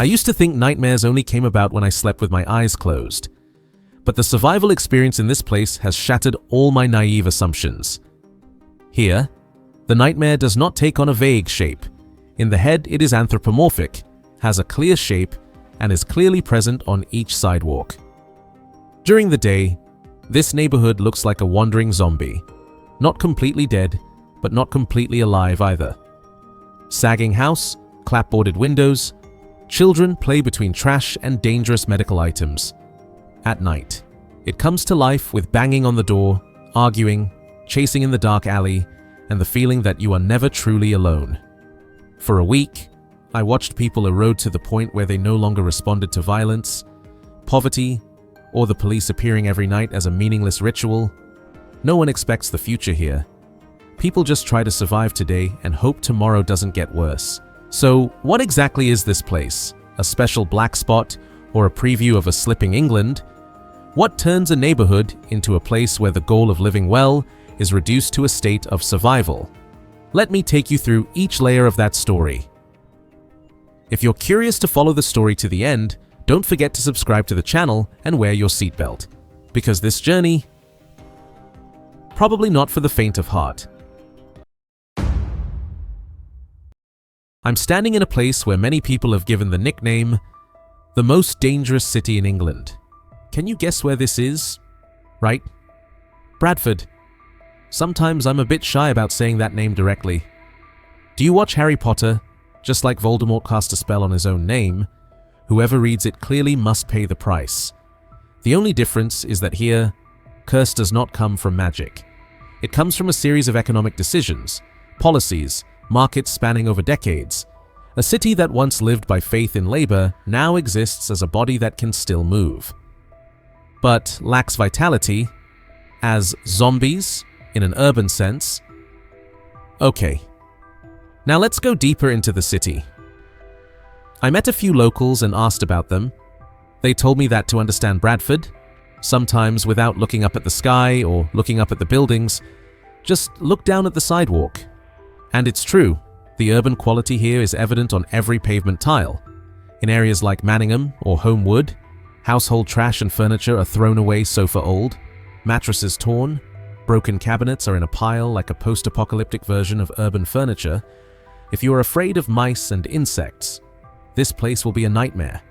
I used to think nightmares only came about when I slept with my eyes closed. But the survival experience in this place has shattered all my naive assumptions. Here, the nightmare does not take on a vague shape. In the head, it is anthropomorphic, has a clear shape, and is clearly present on each sidewalk. During the day, this neighborhood looks like a wandering zombie. Not completely dead, but not completely alive either. Sagging house, clapboarded windows, children play between trash and dangerous medical items. At night, it comes to life with banging on the door, arguing, chasing in the dark alley, and the feeling that you are never truly alone. For a week, I watched people erode to the point where they no longer responded to violence, poverty, or the police appearing every night as a meaningless ritual. No one expects the future here. People just try to survive today and hope tomorrow doesn't get worse. So, what exactly is this place? A special black spot or a preview of a slipping England? What turns a neighborhood into a place where the goal of living well is reduced to a state of survival? Let me take you through each layer of that story. If you're curious to follow the story to the end, don't forget to subscribe to the channel and wear your seatbelt, because this journey, probably not for the faint of heart. I'm standing in a place where many people have given the nickname, the most dangerous city in England. Can you guess where this is? Right? Bradford. Sometimes I'm a bit shy about saying that name directly. Do you watch Harry Potter? Just like Voldemort cast a spell on his own name, whoever reads it clearly must pay the price. The only difference is that here, curse does not come from magic. It comes from a series of economic decisions, policies, markets spanning over decades. A city that once lived by faith in labor now exists as a body that can still move, but lacks vitality, as zombies in an urban sense. Okay, now let's go deeper into the city. I met a few locals and asked about them. They told me that to understand Bradford, sometimes without looking up at the sky or looking up at the buildings, just look down at the sidewalk. And it's true, the urban quality here is evident on every pavement tile. In areas like Manningham or Homewood, household trash and furniture are thrown away sofa old, mattresses torn, broken cabinets are in a pile like a post-apocalyptic version of urban furniture. If you are afraid of mice and insects, this place will be a nightmare.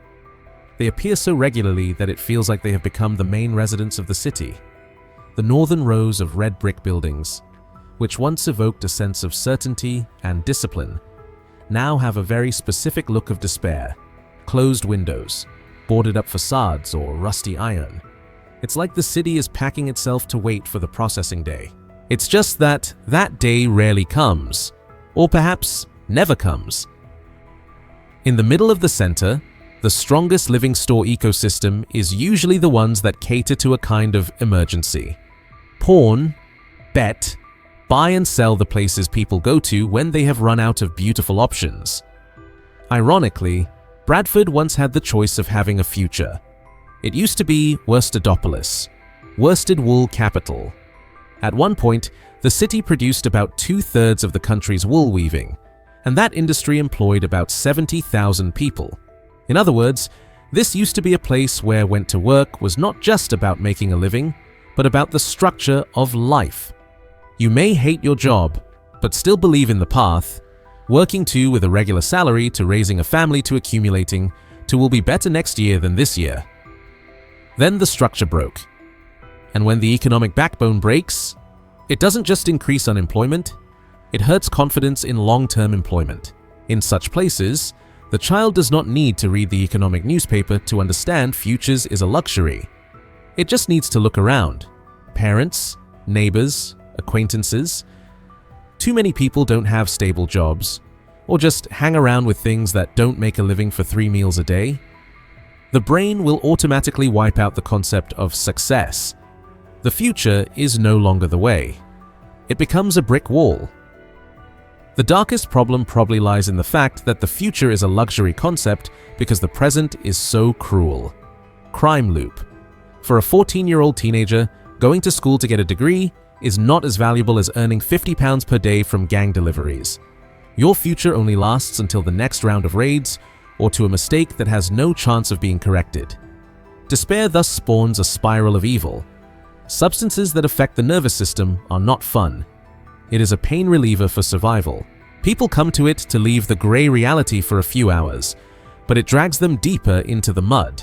They appear so regularly that it feels like they have become the main residents of the city. The northern rows of red brick buildings, which once evoked a sense of certainty and discipline, now have a very specific look of despair. Closed windows, boarded up facades, or rusty iron. It's like the city is packing itself to wait for the processing day. It's just that that day rarely comes, or perhaps never comes. In the middle of the center, the strongest living store ecosystem is usually the ones that cater to a kind of emergency. Pawn, bet, buy and sell the places people go to when they have run out of beautiful options. Ironically, Bradford once had the choice of having a future. It used to be Worstodopolis, worsted wool capital. At one point, the city produced about 2/3 of the country's wool weaving, and that industry employed about 70,000 people. In other words, this used to be a place where went to work was not just about making a living, but about the structure of life. You may hate your job, but still believe in the path, working to with a regular salary to raising a family to accumulating to will be better next year than this year. Then the structure broke. And when the economic backbone breaks, it doesn't just increase unemployment, it hurts confidence in long-term employment. In such places, the child does not need to read the economic newspaper to understand futures is a luxury. It just needs to look around. Parents, neighbors, acquaintances. Too many people don't have stable jobs, or just hang around with things that don't make a living for 3 meals a day. The brain will automatically wipe out the concept of success. The future is no longer the way. It becomes a brick wall. The darkest problem probably lies in the fact that the future is a luxury concept because the present is so cruel. Crime loop. For a 14-year-old teenager, going to school to get a degree is not as valuable as earning £50 per day from gang deliveries. Your future only lasts until the next round of raids or to a mistake that has no chance of being corrected. Despair thus spawns a spiral of evil. Substances that affect the nervous system are not fun. It is a pain reliever for survival. People come to it to leave the grey reality for a few hours, but it drags them deeper into the mud.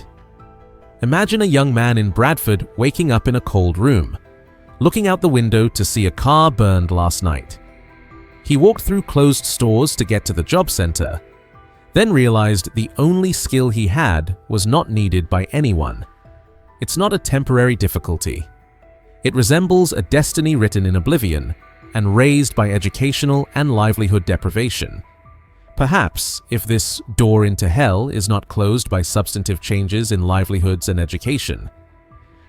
Imagine a young man in Bradford waking up in a cold room, looking out the window to see a car burned last night. He walked through closed stores to get to the job center, then realized the only skill he had was not needed by anyone. It's not a temporary difficulty. It resembles a destiny written in oblivion and raised by educational and livelihood deprivation. Perhaps, if this door into hell is not closed by substantive changes in livelihoods and education,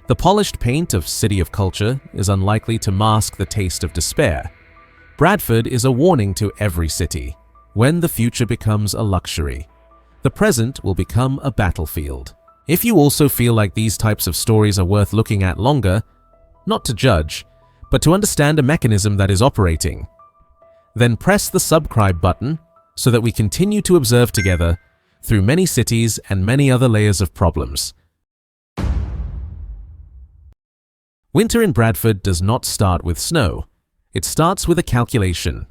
the polished paint of City of Culture is unlikely to mask the taste of despair. Bradford is a warning to every city. When the future becomes a luxury, the present will become a battlefield. If you also feel like these types of stories are worth looking at longer, not to judge, but to understand a mechanism that is operating, then press the subscribe button so that we continue to observe together through many cities and many other layers of problems. Winter in Bradford does not start with snow. It starts with a calculation.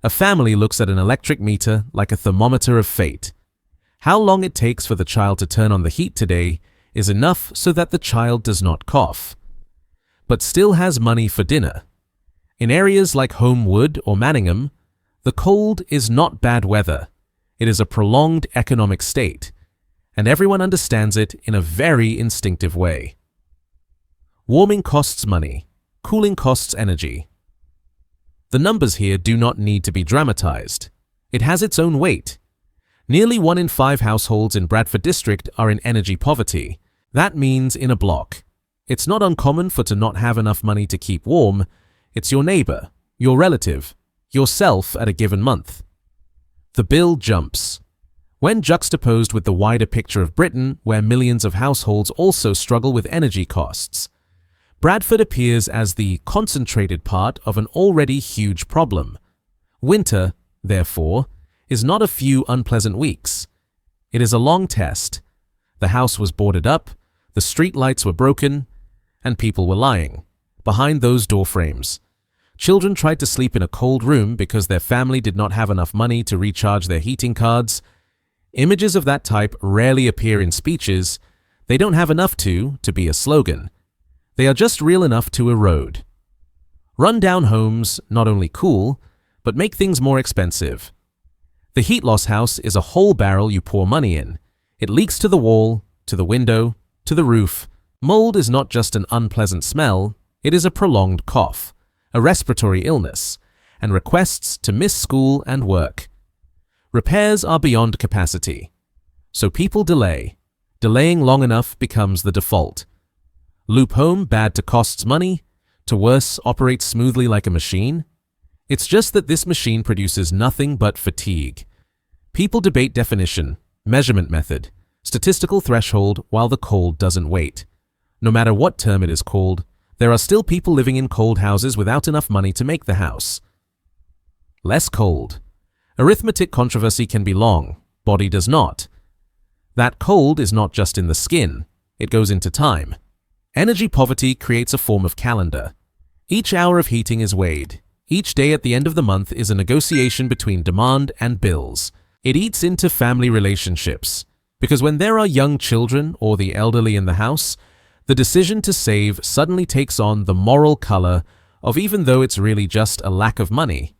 A family looks at an electric meter like a thermometer of fate. How long it takes for the child to turn on the heat today is enough so that the child does not cough, but still has money for dinner. In areas like Homewood or Manningham, the cold is not bad weather. It is a prolonged economic state, and everyone understands it in a very instinctive way. Warming costs money, cooling costs energy. The numbers here do not need to be dramatized. It has its own weight. Nearly 1 in 5 households in Bradford District are in energy poverty. That means in a block. It's not uncommon for to not have enough money to keep warm. It's your neighbor, your relative, yourself at a given month. The bill jumps. When juxtaposed with the wider picture of Britain, where millions of households also struggle with energy costs, Bradford appears as the concentrated part of an already huge problem. Winter, therefore, is not a few unpleasant weeks. It is a long test. The house was boarded up, the street lights were broken, and people were lying behind those door frames. Children tried to sleep in a cold room because their family did not have enough money to recharge their heating cards. Images of that type rarely appear in speeches. They don't have enough to be a slogan. They are just real enough to erode. Run-down homes not only cool, but make things more expensive. The heat loss house is a whole barrel you pour money in. It leaks to the wall, to the window, to the roof. Mold is not just an unpleasant smell, it is a prolonged cough, a respiratory illness, and requests to miss school and work. Repairs are beyond capacity, so people delay. Delaying long enough becomes the default. Loop home bad to costs money, to worse operates smoothly like a machine. It's just that this machine produces nothing but fatigue. People debate definition, measurement method, statistical threshold while the cold doesn't wait. No matter what term it is called, there are still people living in cold houses without enough money to make the house. Less cold. Arithmetic controversy can be long, body does not. That cold is not just in the skin, it goes into time. Energy poverty creates a form of calendar. Each hour of heating is weighed. Each day at the end of the month is a negotiation between demand and bills. It eats into family relationships, because when there are young children or the elderly in the house, the decision to save suddenly takes on the moral color of even though it's really just a lack of money.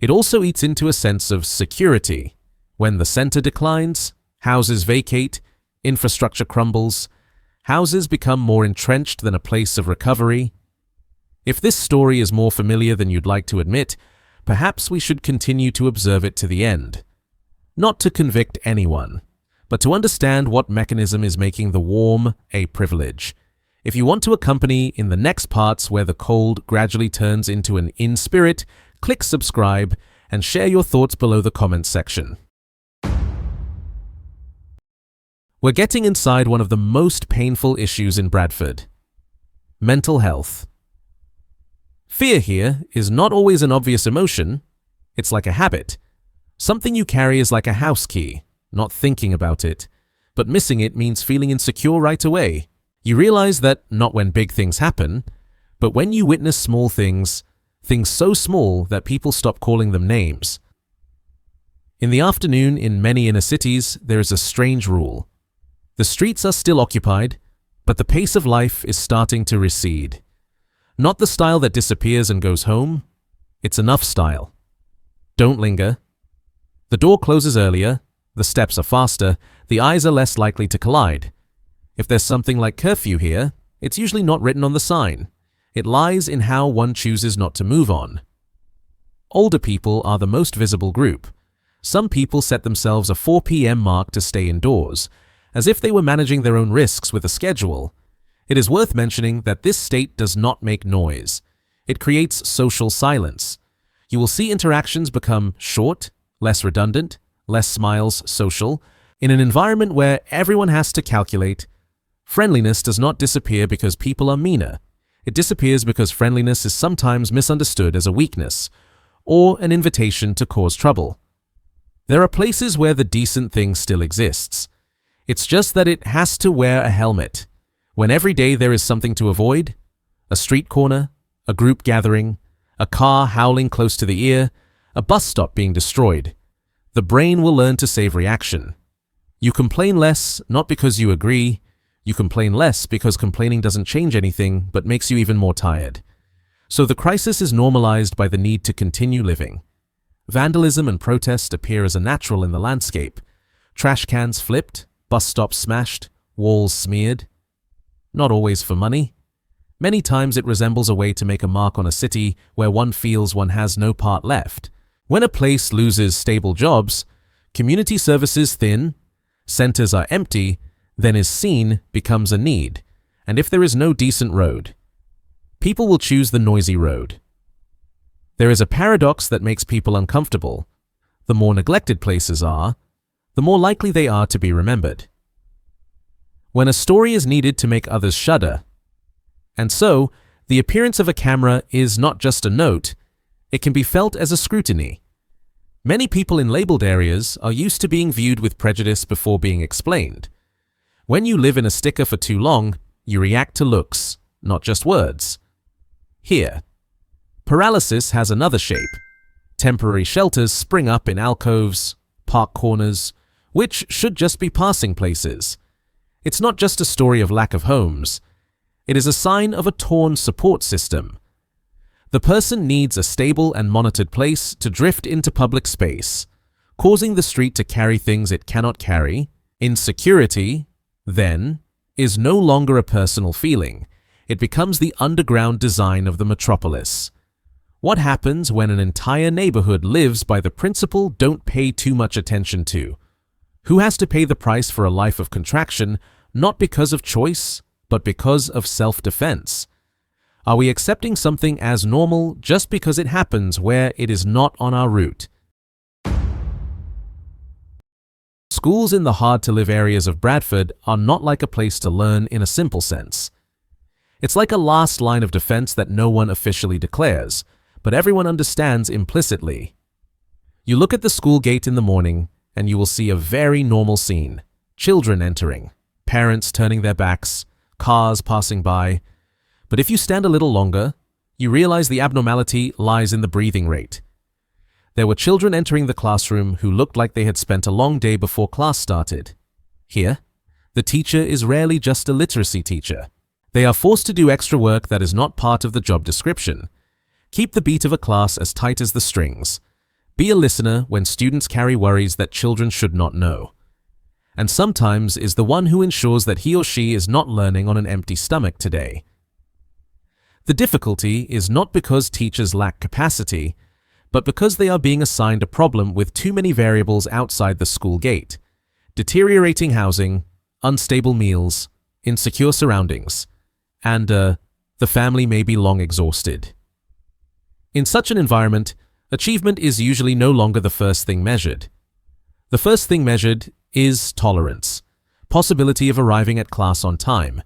It also eats into a sense of security. When the center declines, houses vacate, infrastructure crumbles, houses become more entrenched than a place of recovery. If this story is more familiar than you'd like to admit, perhaps we should continue to observe it to the end. Not to convict anyone, but to understand what mechanism is making the warm a privilege. If you want to accompany in the next parts where the cold gradually turns into an in-spirit, click subscribe and share your thoughts below the comments section. We're getting inside one of the most painful issues in Bradford: mental health. Fear here is not always an obvious emotion. It's like a habit. Something you carry is like a house key. not thinking about it. But missing it means feeling insecure right away. You realize that not when big things happen, but when you witness small things, things so small that people stop calling them names. In the afternoon in many inner cities, there is a strange rule. The streets are still occupied, but the pace of life is starting to recede. Not the style that disappears and goes home, it's enough style. Don't linger. The door closes earlier, the steps are faster, the eyes are less likely to collide. If there's something like curfew here, it's usually not written on the sign. It lies in how one chooses not to move on. Older people are the most visible group. Some people set themselves a 4 p.m. mark to stay indoors, as if they were managing their own risks with a schedule. It is worth mentioning that this state does not make noise. It creates social silence. You will see interactions become short, less redundant, less smiles social. In an environment where everyone has to calculate, friendliness does not disappear because people are meaner. It disappears because friendliness is sometimes misunderstood as a weakness or an invitation to cause trouble. There are places where the decent thing still exists. It's just that it has to wear a helmet. When every day there is something to avoid, a street corner, a group gathering, a car howling close to the ear, a bus stop being destroyed, the brain will learn to save reaction. You complain less, not because you agree. You complain less because complaining doesn't change anything but makes you even more tired. So the crisis is normalized by the need to continue living. Vandalism and protest appear as a natural in the landscape. Trash cans flipped, bus stops smashed, walls smeared. Not always for money. Many times it resembles a way to make a mark on a city where one feels one has no part left. When a place loses stable jobs, community services thin, centers are empty, then is seen becomes a need. And if there is no decent road, people will choose the noisy road. There is a paradox that makes people uncomfortable. The more neglected places are, the more likely they are to be remembered. When a story is needed to make others shudder. And so, the appearance of a camera is not just a note, it can be felt as a scrutiny. Many people in labeled areas are used to being viewed with prejudice before being explained. When you live in a sticker for too long, you react to looks, not just words. Here, paralysis has another shape. Temporary shelters spring up in alcoves, park corners, which should just be passing places. It's not just a story of lack of homes. It is a sign of a torn support system. The person needs a stable and monitored place to drift into public space, causing the street to carry things it cannot carry. Insecurity, then, is no longer a personal feeling. It becomes the underground design of the metropolis. What happens when an entire neighborhood lives by the principle don't pay too much attention to? Who has to pay the price for a life of contraction, not because of choice, but because of self-defense? Are we accepting something as normal just because it happens where it is not on our route? Schools in the hard-to-live areas of Bradford are not like a place to learn in a simple sense. It's like a last line of defense that no one officially declares, but everyone understands implicitly. You look at the school gate in the morning, and you will see a very normal scene. Children entering, parents turning their backs, cars passing by. But if you stand a little longer, you realize the abnormality lies in the breathing rate. There were children entering the classroom who looked like they had spent a long day before class started. Here, the teacher is rarely just a literacy teacher. They are forced to do extra work that is not part of the job description. Keep the beat of a class as tight as the strings. Be a listener when students carry worries that children should not know. And sometimes is the one who ensures that he or she is not learning on an empty stomach today. The difficulty is not because teachers lack capacity, but because they are being assigned a problem with too many variables outside the school gate. Deteriorating housing, unstable meals, insecure surroundings, and the family may be long exhausted. In such an environment, achievement is usually no longer the first thing measured. The first thing measured is tolerance, possibility of arriving at class on time,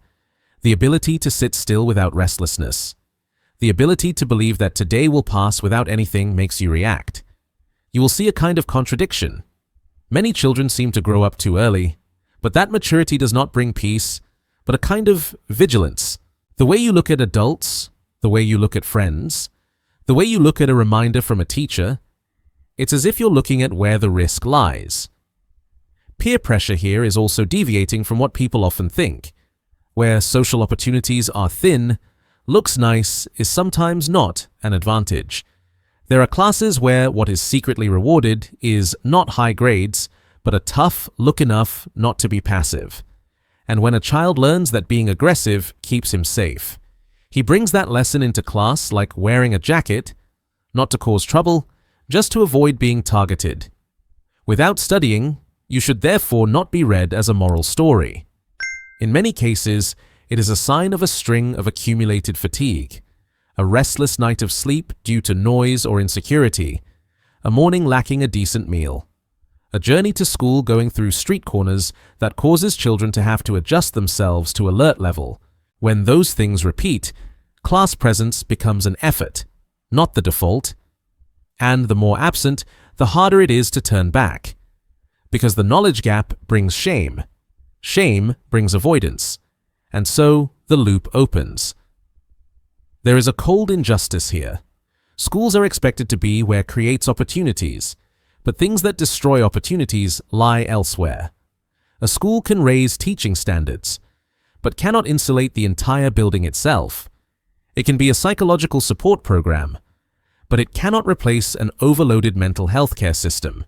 the ability to sit still without restlessness. The ability to believe that today will pass without anything makes you react. You will see a kind of contradiction. Many children seem to grow up too early, but that maturity does not bring peace, but a kind of vigilance. The way you look at adults, the way you look at friends, the way you look at a reminder from a teacher, it's as if you're looking at where the risk lies. Peer pressure here is also deviating from what people often think. Where social opportunities are thin, looks nice is sometimes not an advantage. There are classes where what is secretly rewarded is not high grades, but a tough look enough not to be passive. And when a child learns that being aggressive keeps him safe, he brings that lesson into class like wearing a jacket, not to cause trouble, just to avoid being targeted. Without studying, you should therefore not be read as a moral story. In many cases, it is a sign of a string of accumulated fatigue, a restless night of sleep due to noise or insecurity, a morning lacking a decent meal, a journey to school going through street corners that causes children to have to adjust themselves to alert level. When those things repeat, class presence becomes an effort, not the default. And the more absent, the harder it is to turn back. Because the knowledge gap brings shame. Shame brings avoidance. And so the loop opens. There is a cold injustice here. Schools are expected to be where creates opportunities, but things that destroy opportunities lie elsewhere. A school can raise teaching standards, but cannot insulate the entire building itself. It can be a psychological support program, but it cannot replace an overloaded mental health care system.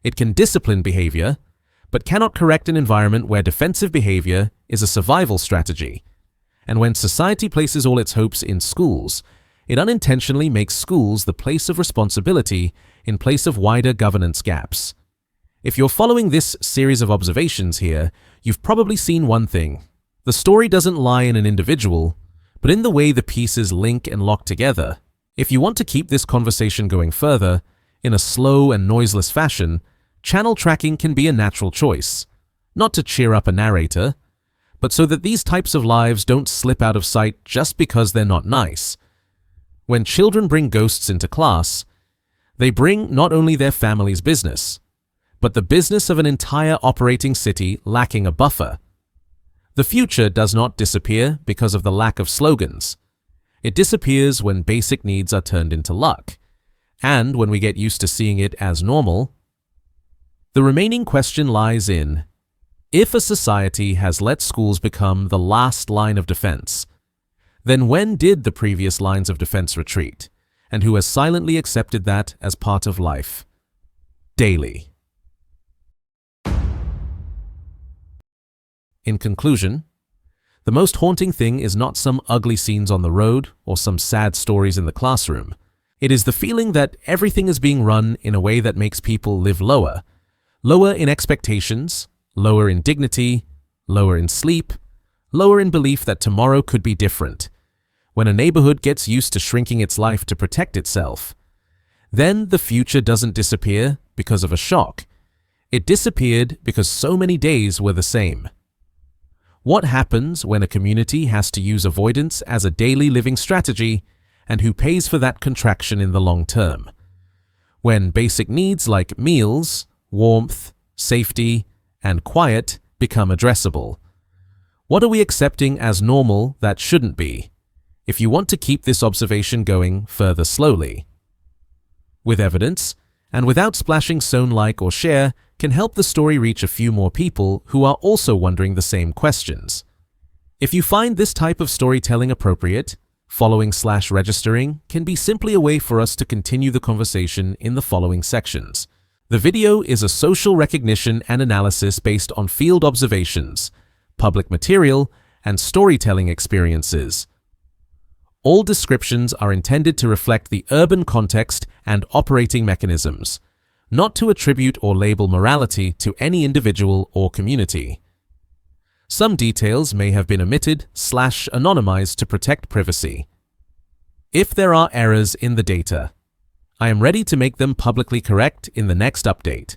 It can discipline behavior, but cannot correct an environment where defensive behavior is a survival strategy. And when society places all its hopes in schools, it unintentionally makes schools the place of responsibility in place of wider governance gaps. If you're following this series of observations here, you've probably seen one thing. The story doesn't lie in an individual, but in the way the pieces link and lock together. If you want to keep this conversation going further, in a slow and noiseless fashion, channel tracking can be a natural choice. Not to cheer up a narrator, but so that these types of lives don't slip out of sight just because they're not nice. When children bring ghosts into class, they bring not only their family's business, but the business of an entire operating city lacking a buffer. The future does not disappear because of the lack of slogans. It disappears when basic needs are turned into luck, and when we get used to seeing it as normal. The remaining question lies in, if a society has let schools become the last line of defense, then when did the previous lines of defense retreat, and who has silently accepted that as part of life? Daily. In conclusion, the most haunting thing is not some ugly scenes on the road or some sad stories in the classroom. It is the feeling that everything is being run in a way that makes people live lower in expectations, lower in dignity, lower in sleep, lower in belief that tomorrow could be different. When a neighborhood gets used to shrinking its life to protect itself, then the future doesn't disappear because of a shock. It disappeared because so many days were the same. What happens when a community has to use avoidance as a daily living strategy, and who pays for that contraction in the long term? When basic needs like meals, warmth, safety, and quiet become addressable. What are we accepting as normal that shouldn't be? If you want to keep this observation going further slowly, with evidence, and without splashing sown like or share, can help the story reach a few more people who are also wondering the same questions. If you find this type of storytelling appropriate, following/registering can be simply a way for us to continue the conversation in the following sections. The video is a social recognition and analysis based on field observations, public material, and storytelling experiences. All descriptions are intended to reflect the urban context and operating mechanisms, not to attribute or label morality to any individual or community. Some details may have been omitted/anonymized to protect privacy. If there are errors in the data, I am ready to make them publicly correct in the next update.